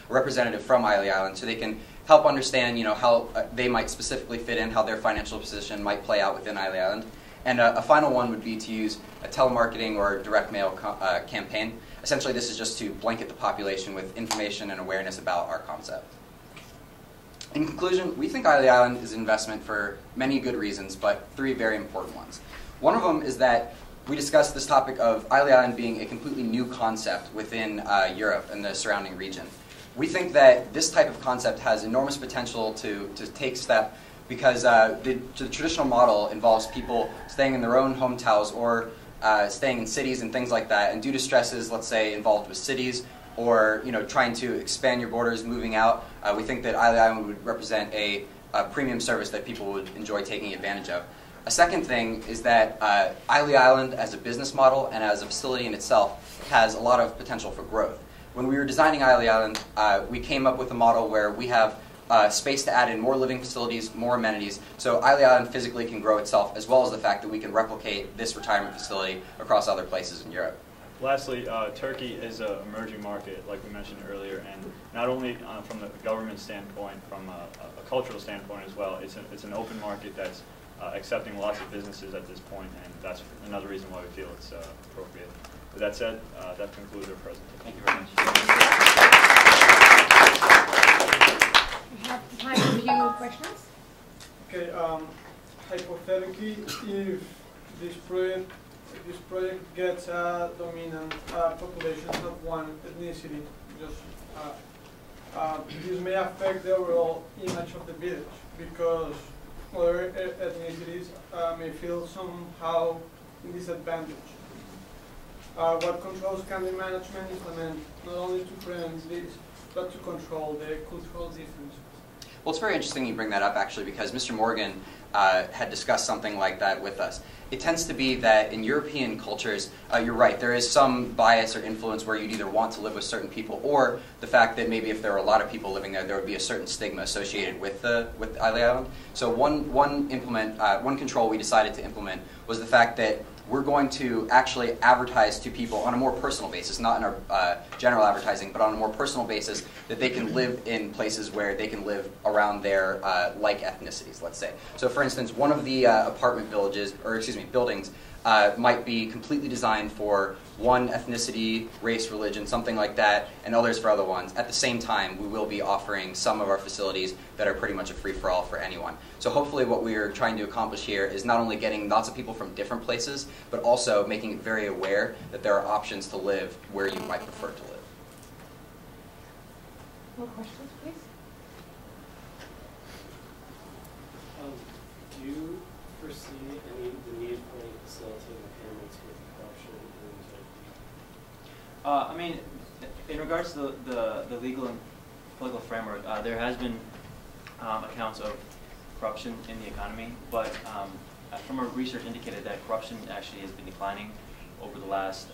a representative from Islay Island, so they can help understand, how they might specifically fit in, how their financial position might play out within Islay Island. And a final one would be to use a telemarketing or direct mail campaign. Essentially, this is just to blanket the population with information and awareness about our concept. In conclusion, we think Islay Island is an investment for many good reasons, but 3 very important ones. One of them is that we discussed this topic of Islay Island being a completely new concept within Europe and the surrounding region. We think that this type of concept has enormous potential to take step because the traditional model involves people staying in their own hometowns or staying in cities and things like that, and due to stresses, let's say, involved with cities or trying to expand your borders, moving out, we think that Islay Island would represent a premium service that people would enjoy taking advantage of. A second thing is that Islay Island as a business model and as a facility in itself has a lot of potential for growth. When we were designing Islay Island, we came up with a model where we have space to add in more living facilities, more amenities, so Islay Island physically can grow itself, as well as the fact that we can replicate this retirement facility across other places in Europe. Lastly, Turkey is an emerging market, like we mentioned earlier, and not only from the government standpoint, from a cultural standpoint as well. It's an open market that's accepting lots of businesses at this point, and that's another reason why we feel it's appropriate. With that said, that concludes our presentation. Thank you very much. We have time for a few questions. Okay, hypothetically, if this project gets a dominant population of one ethnicity, this may affect the overall image of the village because other ethnicities may feel somehow disadvantaged. What controls can the management implement not only to prevent this, but to control the cultural differences? Well, it's very interesting you bring that up, actually, because Mr. Morgan had discussed something like that with us. It tends to be that in European cultures, you're right, there is some bias or influence where you'd either want to live with certain people, or the fact that maybe if there were a lot of people living there, there would be a certain stigma associated with Islay Island. So one control we decided to implement was the fact that we're going to actually advertise to people on a more personal basis, not in our general advertising, but on a more personal basis, that they can live in places where they can live around their like ethnicities, let's say. So for instance, one of the apartment buildings might be completely designed for one ethnicity, race, religion, something like that, and others for other ones. At the same time, we will be offering some of our facilities that are pretty much a free-for-all for anyone. So hopefully what we're trying to accomplish here is not only getting lots of people from different places, but also making it very aware that there are options to live where you might prefer to live. More questions, please? Do you foresee the need for any facilitating payments with corruption in Turkey? In regards to the legal and political framework, there has been accounts of corruption in the economy, but from our research indicated that corruption actually has been declining over the last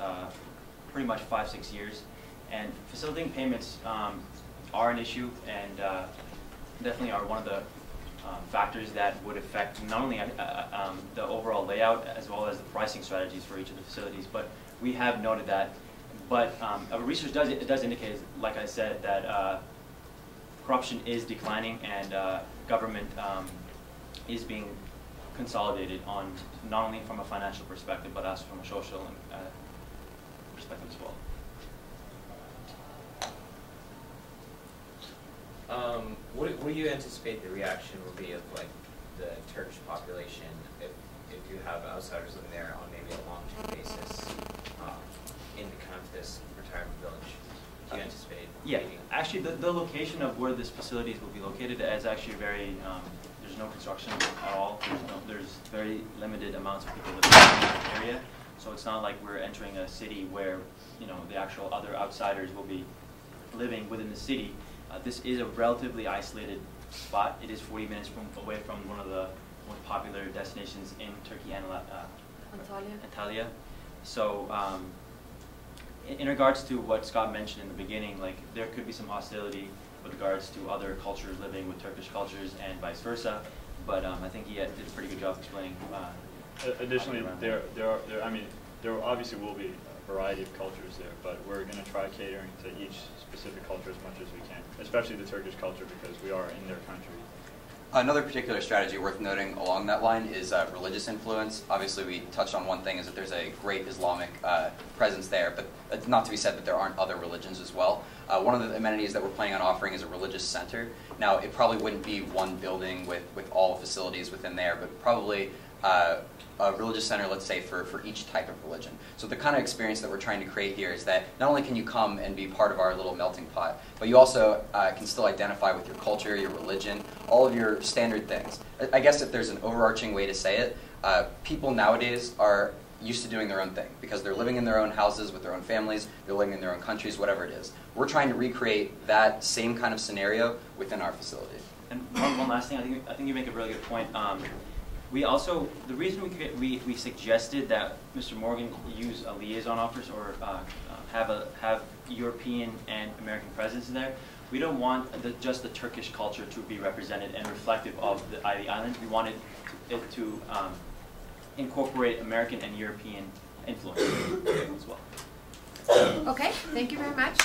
pretty much 5-6 years, and facilitating payments are an issue and definitely are one of the factors that would affect not only the overall layout as well as the pricing strategies for each of the facilities. But we have noted that. But our research does indicate, like I said, that corruption is declining and government is being consolidated on not only from a financial perspective but also from a social perspective as well. What do you anticipate the reaction will be of the Turkish population if you have outsiders living there on maybe a long-term basis in kind of this retirement village? Do you anticipate? Yeah, actually the location of where this facilities will be located is actually very, there's no construction at all. There's very limited amounts of people living in the area. So it's not like we're entering a city where the actual other outsiders will be living within the city. This is a relatively isolated spot. It is 40 minutes away from one of the most popular destinations in Turkey and Antalya. So in regards to what Scott mentioned in the beginning, there could be some hostility with regards to other cultures living with Turkish cultures and vice versa. But I think he did a pretty good job explaining. Additionally, there obviously will be variety of cultures there, but we're going to try catering to each specific culture as much as we can, especially the Turkish culture because we are in their country. Another particular strategy worth noting along that line is religious influence. Obviously, we touched on one thing is that there's a great Islamic presence there, but it's not to be said that there aren't other religions as well. One of the amenities that we're planning on offering is a religious center. Now, it probably wouldn't be one building with all facilities within there, but probably a religious center, let's say, for each type of religion. So the kind of experience that we're trying to create here is that not only can you come and be part of our little melting pot, but you also can still identify with your culture, your religion, all of your standard things. I guess if there's an overarching way to say it, people nowadays are used to doing their own thing because they're living in their own houses with their own families, they're living in their own countries, whatever it is. We're trying to recreate that same kind of scenario within our facility. And one last thing, I think you make a really good point. We also, the reason we suggested that Mr. Morgan use a liaison officer or have European and American presence there, we don't want just the Turkish culture to be represented and reflective of the island. We wanted it to incorporate American and European influence as well. Okay, thank you very much.